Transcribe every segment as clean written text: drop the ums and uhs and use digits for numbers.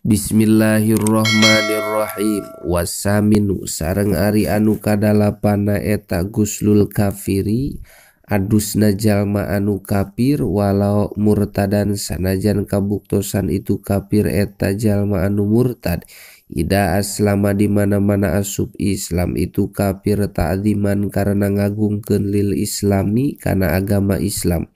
Bismillahirrahmanirrahim. Wasaminu sareng ari anu kadalapana eta guslul kafiri, adusna jalma anu kafir walau murtadan sanajan kabuktosan itu kafir eta jalma anu murtad. Ida aslama di mana-mana asup Islam itu kafir ta'ziman karena ngagungkeun lil islami kana agama Islam.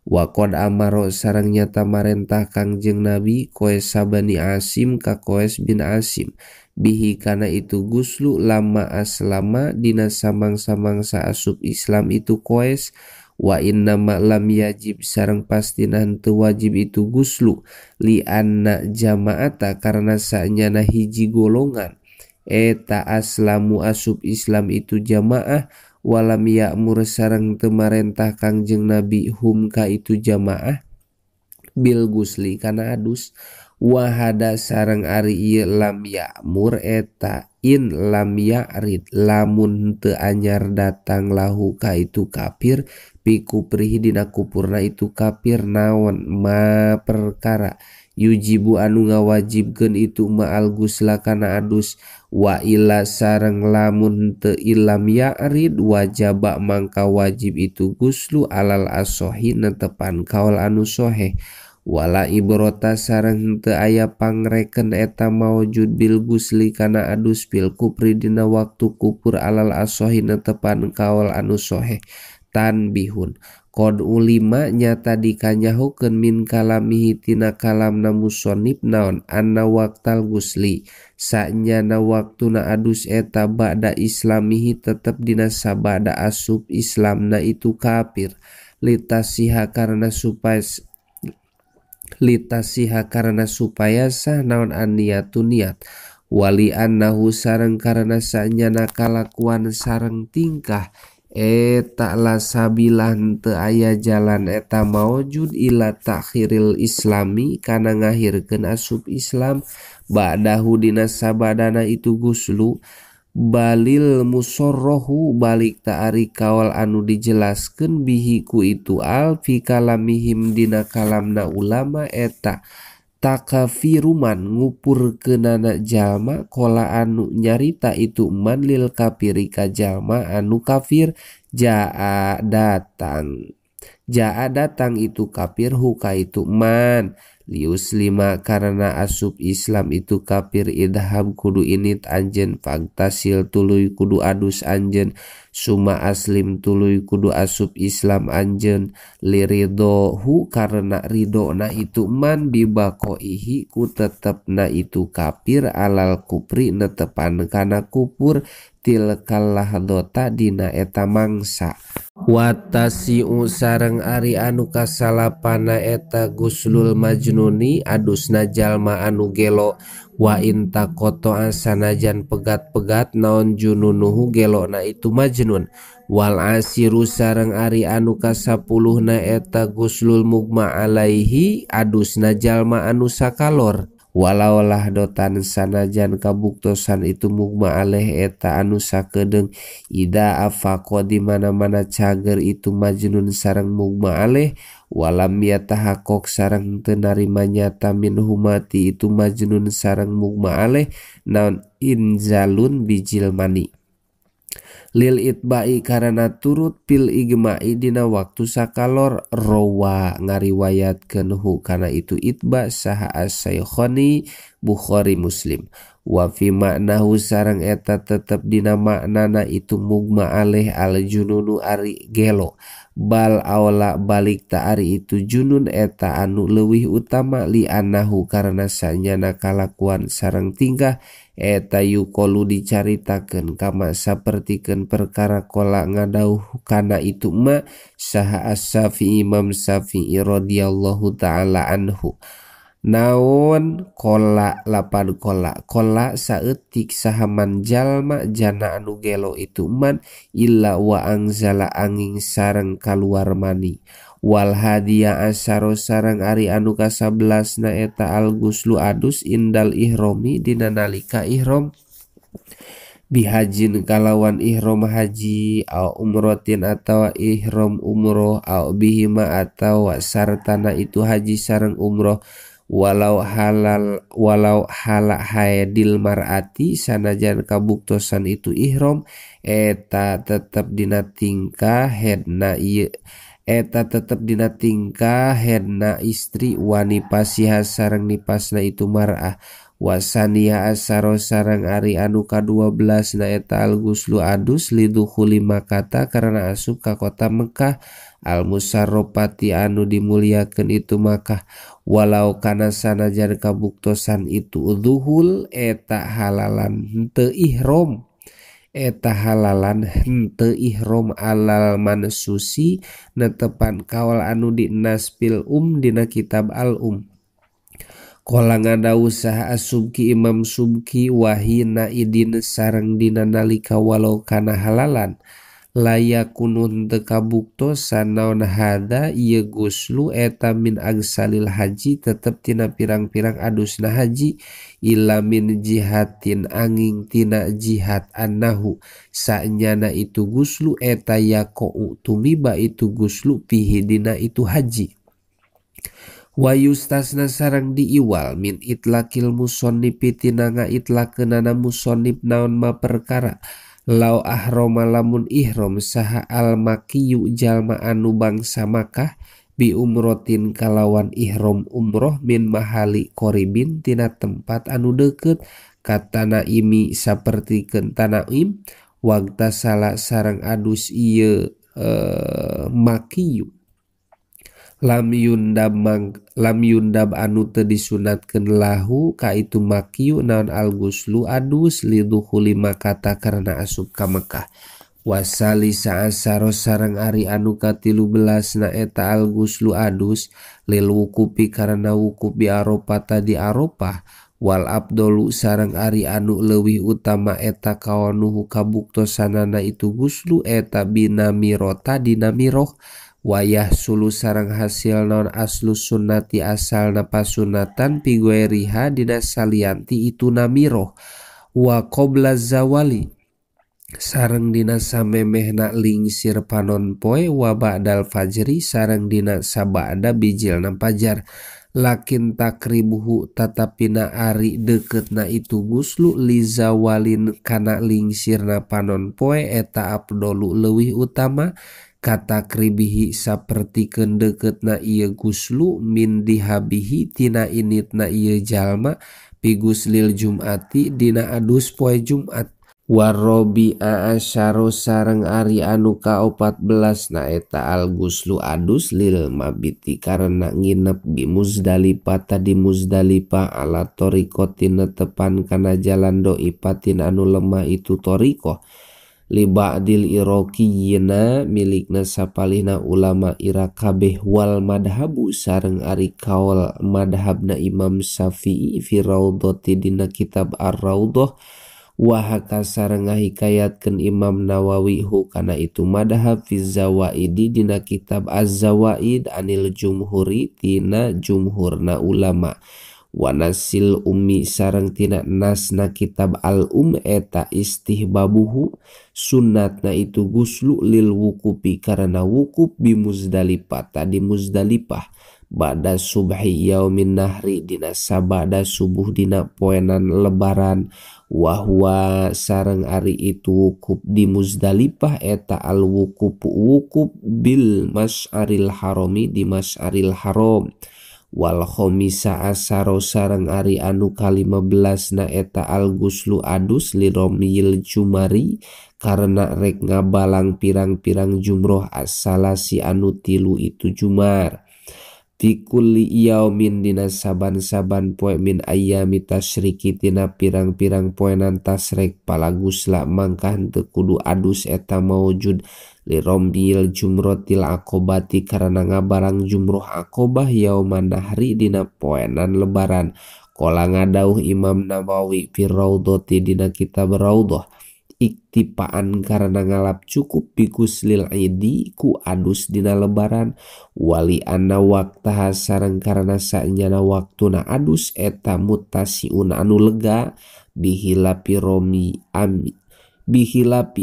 Wa qad amaro sareng nyata marentah Kangjeng Nabi Qais Bani Asim ka Qais bin Asim bihi kana itu guslu lama aslama dina samang-samangsa asup Islam itu Qais. Wa inna ma lam yajib sareng pastina henteu wajib itu guslu li anna jama'ata karena sanyana hiji golongan eta aslamu asup Islam itu jamaah walam ya'mur sareng teu marentah Kangjeng Nabi hum ka itu jamaah bil gusli kana adus. Wahada sareng ari ieu lam ya'mur eta in lam ya'rid lamun teu anyar datang lahu ka itu kafir bi kuprihi dina kupurna itu kafir naon ma perkara yujibu anu ngawajibkeun itu ma'al gusla kana adus. Wa ila sareng lamun teu ilam ya'rid wajaba mangka wajib itu guslu alal asohi netepan kaul anu soheh. Wala ibrota sareng teu aya pangreken eta maujud bil gusli kana adus bil kupri dina waktu kupur alal asohi netepan kaul anu soheh. Tanbihun qad ulima nyata dikanyahukeun min kalamihi tina kalamna musannif naon anna waqtal gusli sanyana waktuna adus eta ba'da islamihi tetep dina sabada asup Islamna itu kafir litasiha karena supaya sah naon aniyatu niat wali annahu sareng karena sanyana kalakuan sareng tingkah eta la sabilah teu aya jalan eta maujud ila takhiril islami kana ngahirkeun asup Islam ba'dahu dina sabadana itu guslu balil musorrohu balik ta'ari kawal anu dijelaskeun bihi ku itu al fi kalamihim dina kalamna ulama eta takafiruman ngupurkeunana jalma kola anu nyarita itu man lil kafiri ka jalma anu kafir jaa datang itu kafir huka itu man liuslima karena asup Islam itu kafir idham kudu init anjen fagtasil tuluy kudu adus anjen suma aslim tuluy kudu asup Islam anjen liridohu karena ridho na itu man bibakoihi ku tetepna itu kafir alal kupri netepan kana kupur tilkal lahdota dina eta mangsa. Watasi'u sareng ari anu kasalapana eta guslul majnuni adusna jalma anu gelo wa inta koto sanajan pegat-pegat naon jununuhu gelona itu majnun wal asiru sareng ari anu kasapuluhna eta guslul mugma alaihi adusna jalma anu sakalor walau lahdotan sanajan kabuktosan itu mugma alaih eta anu sakedeung ida afaqo di mana-mana cager itu majnun sareng mugma alaih walam yatahaqaq sareng teu narima nyata min humati itu majnun sareng mugma alaih naon inzalun bijil mani lil itba'i karena turut pil igma'i dina waktu sakalor rawa ngariwayatkeun hu kana itu itba saha as-saykhani Bukhari Muslim wa fi ma'nahu sareng eta tetep dina maknana itu mugma alaih al jununu ari gelo bal aula balik ta ari itu junun eta anu leuwih utama li annahu karena sanyana kalakuan sareng tingkah eta yukolu dicaritakeun kama sapertikeun perkara kola ngadauh kana itu ma saha as-Syafi'i Imam Syafi'i radhiyallahu taala anhu naon kola lapan kola saeutik sahaman jalma jana anu gelo itu man illa wa angzala angin sareng kaluar mani wal hadiya asyaro sareng ari anu ka-11 eta al guslu adus indal ihromi dina nalika ihrom bihajin kalawan ihrom haji au umrotin atawa ihrom umroh au bihima atawa sartana itu haji sareng umroh walau hala haidil mar'ati sanajan kabuktosan itu ihram eta tetep dina tingkah hedna ieu eta tetep dina tingkah hedna istri wanipasiha sareng nipasna itu mar'ah wasaniya asaro sareng ari anu ka-12 na eta al-guslu adus lidukhuli Makkah karena asup ka kota Mekah al-musarropati anu dimuliakeun itu Makkah walau kana sanajan kabuktosan itu duhul eta halalan henteu ihram alal mansusi netepan kawal anu dinaspil dina kitab al Qala ngadawu saha As-Subki Imam Subki wahina idin sareng dina nalika walau kana halalan layakunun teu kabuktosan naon hada ieu guslu eta min agsalil haji tetep tina pirang-pirang adusna haji illa min jihatin angin tina jihad annahu sanyana itu guslu eta yaqau tumiba itu guslu pihi dina itu haji wa yustasna sareng diiwal min itlaqil musonnifi tina ngaitlaqkeunana musonnif naon ma perkara lau ahrama lamun ihram saha al makiyu jalma anu bangsa Makkah bi umrotin kalawan ihram umroh min mahali qoribin tina tempat anu deukeut ka Tanaimi sapertikeun Tanaim wagta sala sareng adus ieu makiyu lam yundab anu teu disunatkeun lahu ka itu makiyu naon al-guslu adus lidukhuli Makkah karena asup ka Mekah wasali sa'asaro sareng ari anu ka-13 na eta al-guslu adus lil wukupi karena wukuf bi Arafah di Arafah wal abdolu sareng ari anu leuwih utama eta kawanuhu kabuktosanana itu guslu eta binamirota dina miroh wayah sulu sareng hasil naon aslu sunnati asal pasunatan pigueriha dina salianti itu namiroh wa qabla zawali sareng dina samemehna lingsir panon poe wa ba'dal fajri sareng dina sabada bijilna fajar lakin takribuhu tatapina ari deketna itu guslu li zawalin kana lingsirna panon poe eta abdolu leuwih utama kata kribihi sapertikeun deketna ieu guslu min dihabihi tina initna ieu jalma pi guslil jumati dina adus poe Jumat warobi'a asyaro sareng ari anu ka-14 na eta al guslu adus lil mabiti karena nginep di Muzdalifah di Muzdalifah ala torikotin netepan kana jalan doipatin anu lemah itu torikoh li ba'dil iraqiyina milikna sapalihna ulama Irak kabeh wal madhabu sareng ari kaul madhabna Imam Syafi'i fi raudhati dina kitab ar-raudhah wa haka sareng ngahikayatkeun Imam Nawawi hu kana itu madhab fi zawaidi dina kitab az-zawaid anil jumhuri tina jumhurna ulama wanasil ummi sareng tina nasna kitab al eta istihbabuhu sunnatna itu guslu lil wukupi karena wukuf bi Muzdalifah di Muzdalifah ba'da subhi yaumin nahri dina sabada subuh dina poenan lebaran wahwa sareng ari itu wukuf di Muzdalifah eta al wukuf bil masyaril harami di masyaril haram wal khomisa asaro sareng ari anu ka-15 na eta al guslu adus li romil jumari karena rek ngabalang pirang-pirang jumroh asalasi anu tilu itu jumar fi kulli yaumin dina saban-saban poe min ayyami tasyriki tina pirang-pirang poenan tasrek palagusla mangka henteu kudu adus eta maujud li rombil jumrotil aqobati karena ngabarang jumroh aqobah yauman nahri dina poenan lebaran qala ngadauh Imam Nawawi fi raudhati dina kitab raudhah iktipaan karena ngalap cukup bikuslil idi ku adus dina lebaran wali anna waqtaha sareng karena sanyana waktuna adus eta mutasiun anu lega bihilapi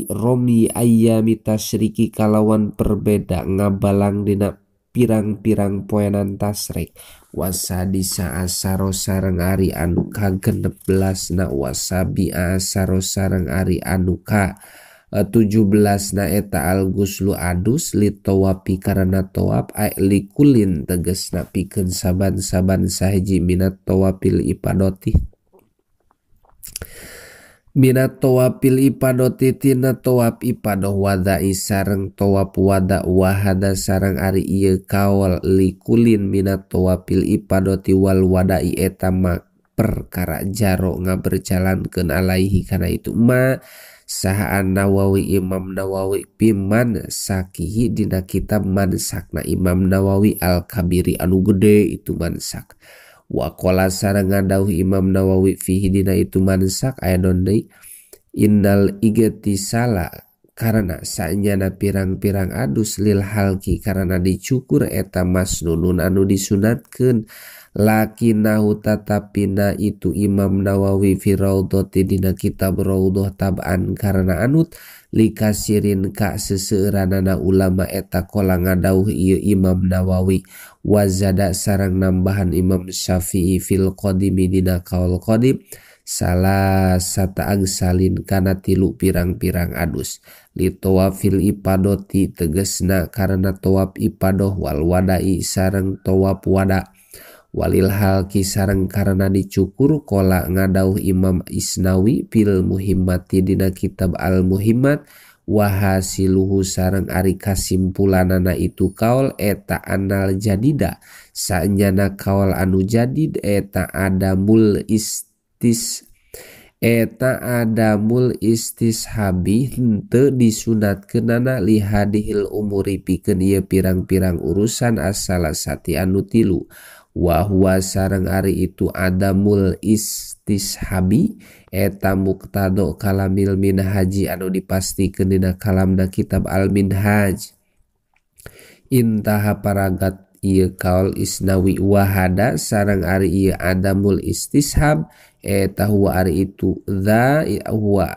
romi ayyami tasyriki kalawan perbeda ngabalang dina pirang-pirang poenan tasrek wasadisa asaro sareng ari anu ka-16 wasabi asaro sareng ari anu ka-17 eta al-guslu adus litowapi karena tawab likulin tegesna pikeun saban-saban sahiji minat tawapil ipadoti minat tawapil ipadoti tina tawap ipadoh wadai sareng tawap wada wahada sareng ari ieu kaol likulin minat tawapil ipadoti wal wadai eta perkara jaro ngaberjalankeun alaihi kana itu saha Nawawi Imam Nawawi piman sakihi dina kitab mansakna Imam Nawawi al-Kabiri anu gede itu mansak. Waqala sareng ngadauh Imam Nawawi fihi dina itu mansak aya deui innal igtisala karena saenyana pirang-pirang adus lil halki karena dicukur eta masnunun anu disunatkeun lakinahu tatapina itu Imam Nawawi fi raudhati dina kitab raudhah tab'an karena anut likasirin ka seseueuranana ulama eta qala ngadauh ieu Imam Nawawi wazada sareng nambahan Imam Syafi'i fil qadimi dina qaul qadim salah sata agsalin kana tilu pirang-pirang adus litawafil ipadoti tegesna karena tawaf ipadoh wal wadai sareng tawaf wada walil halki sareng karena dicukur qala ngadauh Imam Isnawi fil muhimmati dina kitab al muhimmat wahasiluhu sareng ari kasimpulanana itu kaul eta anal jadida saenyana kaul anu jadid eta adamul istishabi henteu disunatkeunana lihadihil umuri pikeun ieu pirang-pirang urusan as-salasati anu tilu wa huwa sareng ari itu adamul istishabi eta muqtado kalamil minhaji anu dipastikeun dina kalamna kitab al minhaj intaha paragat ieu kaul Isnawi wahada sareng ari ieu adamul istishab eta huwa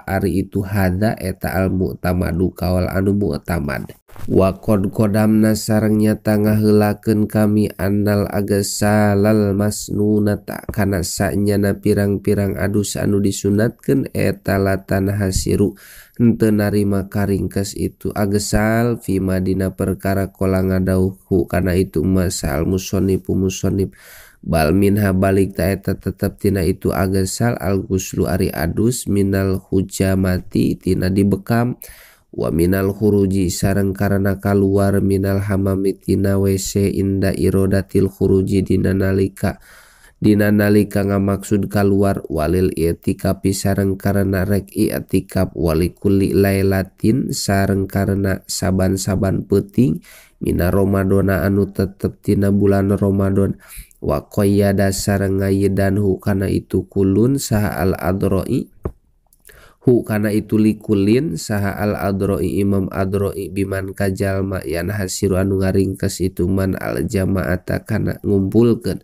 ari itu hada eta al mu'tamadu kaul anu mu'tamad wa qad qadamna sareng nyata ngaheulakeun kami annal agasalal masnunata kana saenyana pirang-pirang adus anu disunatkeun eta latan hasiru henteu narima karingkes itu agesal fi madina perkara qala ngadauhku kana itu masal musannif bal minha balik ta eta tetep tina itu agesal al guslu ari adus minal hujamati tina dibekam wa minal khuruji sareng karena kaluar minal hamami tina WC inda irodatil khuruji dina nalika ngamaksud kaluar walil i'tikafi sareng karena rek i'tikaf walikulli lailatin sareng karena saban-saban peuting mina Ramadana anu tetep tina bulan Ramadan wa qayyada sareng ngayedanhu kana itu kulun saha al adroi hu kana itu likulin saha al adroi Imam Adroi biman kajalma yan hasiru anu ngaringkes itu man al jamaata kana ngumpulkeun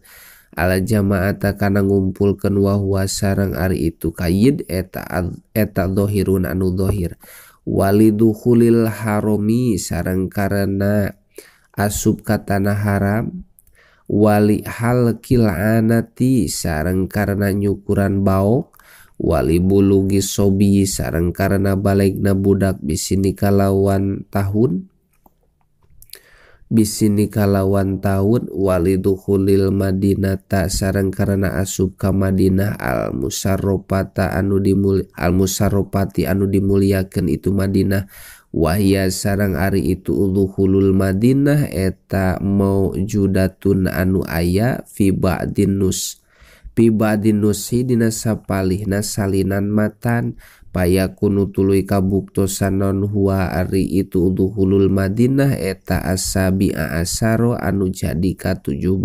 wa huwa sareng ari itu kayyid eta dhahirun anu dhahir walidukhulil harami sareng karena asup ka tanah haram wali halqil anati sareng karena nyukuran baok wali bulugi sobi sareng karena balegna budak bisini kalawan tahun wali dukhulil madinata sareng karena asup ka Madinah al musarropati anu dimuliakeun itu Madinah wahya sareng ari itu dukhulul Madinah eta maujudatun anu aya fi ba'din nusi dina sapalihna salinan matan payakunu tuluy kabuktosan non huwa ari itu dukhulul Madinah eta asabi'a asaro anu jadi ka-17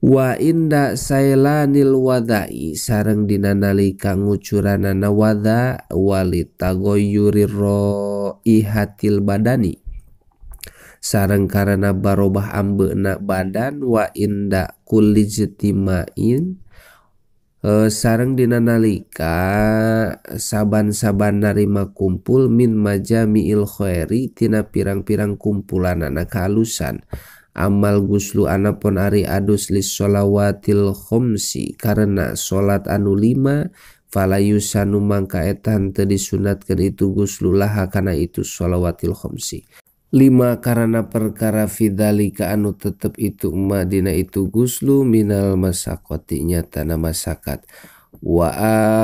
wa inda sailanil wadai sareng dina nalika ngucuranana wada walitagoyyurir raihatil badani sareng karena barobah ambeuna badan wa inda kulli jtimain Sareng dina nalika saban-saban narima kumpul min majami'il khairi tina pirang-pirang kumpulanana kahalusan amal guslu anapun ari adus lis sholawatil khomsi karena salat anu 5 falayusanu mangka etan teu disunatkeun itu guslu laha kana itu sholawatil khomsi 5 karena perkara fidzalika anu tetep itu dina itu guslu minal masakoti nyatana masakat wa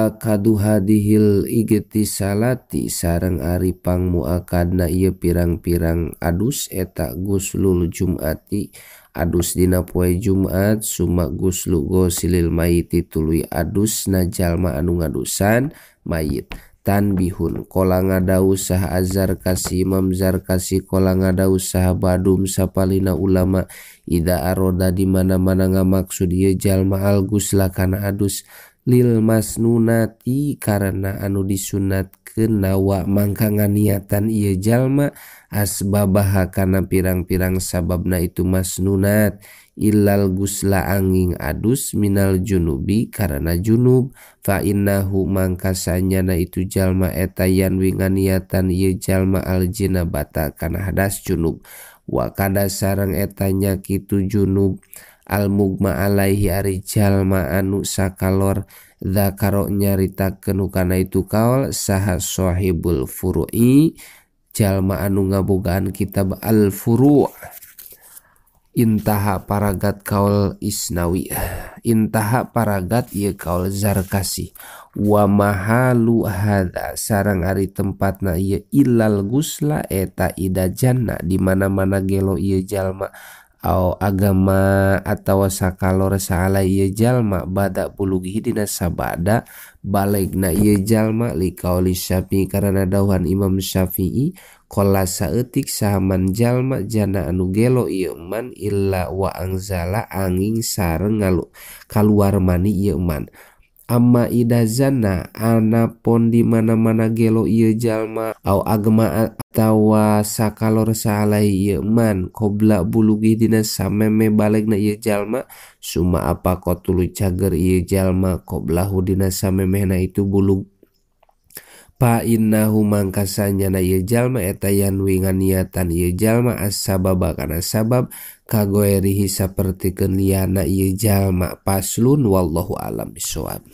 akadu hadihil igtisalati sareng ari pangmuakadna ieu pirang-pirang adus eta guslul jumati adus dina poe Jumat summa guslu gosilil mayiti tuluy adus na jalma anu ngadusan mayit tanbihun kola ngadaus sah azar kasih Imam Zarkasi kola ngadaus sah badum sapalina ulama ida aroda di mana-mana ngamaksud ieu jalma al gusla kana adus lil masnunati karena anu disunatkeun nawa mangka nganiatan ieu jalma asbabaha kana pirang-pirang sababna itu masnunat illal gusla angin adus minal junubi karena junub fa innahu mangka sanyana itu jalma eta yanwi nganiatan ieu jalma al jinabata kana hadas junub wa kada sareng eta nya kitu junub al mugma alaihi ari jalma anu sakalor dzakaro nyaritakeun kana itu kaul saha sahibul furu'i jalma anu ngabogaan kitab al furu' intaha paragat kaul Isnawi intaha paragat ieu kaul Zarkasi wa mahalu hadza sareng ari tempatna ieu illal gusla eta ida janna di mana-mana gelo ieu jalma au agama atawa sakalor saala ieu jalma bada bulugi dina sabada balegna ieu jalma liqauli Syafi'i karena dauhan Imam Syafi'i qala saeutik sahaman jalma jana anu gelo ieu man illa wa angzala angin sareng kaluar mani ieu man amma idazana anapun di mana-mana gelo ieu jalma au agama atawa sakalor salai ieu man qobla bulugi dina sameme balegna ieu jalma summa apa qatulu cager ieu jalma qoblahu dina samemehna itu bulug pa innahu mangka sanyana ieu jalma eta yanwi nganiatan ieu jalma as-sababa kana sabab kagoerihi sapertikeun liana ieu jalma paslun wallahu alam bisawab.